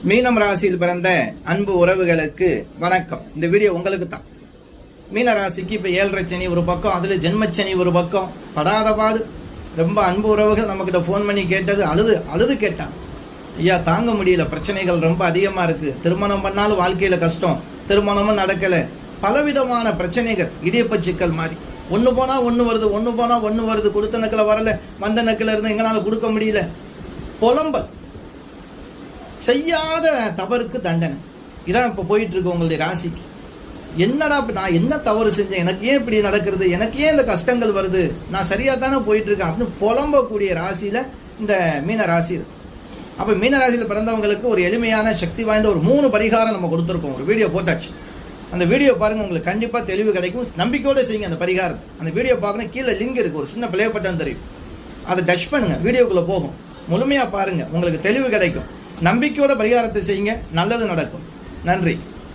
மீனம் ராசியில் பிறந்த அன்பு உறவுகளுக்கு வணக்கம். இந்த வீடியோ உங்களுக்கு தான். மீன ராசிக்கு இப்போ 7.5 சனி ஒரு பக்கம், அதில் ஜென்மச்சனி ஒரு பக்கம். படாதபாடு ரொம்ப அன்பு உறவுகள் நம்மக்கிட்ட ஃபோன் பண்ணி கேட்டது, அழுது கேட்டாங்க. ஐயா தாங்க முடியல, பிரச்சனைகள் ரொம்ப அதிகமாக இருக்குது, திருமணம் பண்ணாலும் வாழ்க்கையில் கஷ்டம், திருமணமும் நடக்கலை, பலவிதமான பிரச்சனைகள், இடியப்ப சிக்கல் மாதிரி. ஒன்று போனால் ஒன்று வருது, ஒன்று போனால் ஒன்று வருது, கொடுத்த நக்கில் வரலை, வந்த நக்கில் இருந்து எங்களால் கொடுக்க முடியல, புலம்பல், செய்யாத தவறுக்கு தண்டனை. இதான் இப்போ போயிட்டுருக்கு உங்களுடைய ராசிக்கு. என்னடா நான் என்ன தவறு செஞ்சேன், எனக்கு ஏன் இப்படி நடக்கிறது, எனக்கு ஏன் இந்த கஷ்டங்கள் வருது, நான் சரியாக தானே போயிட்டுருக்கேன் அப்படின்னு புலம்பக்கூடிய ராசியில் இந்த மீன ராசி. அப்போ மீன ராசியில் பிறந்தவங்களுக்கு ஒரு எளிமையான சக்தி வாய்ந்த ஒரு 3 பரிகாரம் நம்ம கொடுத்துருக்கோம். ஒரு வீடியோ போட்டாச்சு, அந்த வீடியோ பாருங்கள், உங்களுக்கு கண்டிப்பாக தெளிவு கிடைக்கும். நம்பிக்கையோடு செய்யுங்க அந்த பரிகாரத்தை. அந்த வீடியோ பார்க்கணும், கீழே லிங்க் இருக்குது, ஒரு சின்ன ப்ளே பட்டன் தெரியும், அதை டச் பண்ணுங்கள், வீடியோக்குள்ளே போகும், முழுமையாக பாருங்கள், உங்களுக்கு தெளிவு கிடைக்கும். நம்பிக்கையோட பரிகாரத்தை செய்யுங்க, நல்லது நடக்கும். நன்றி.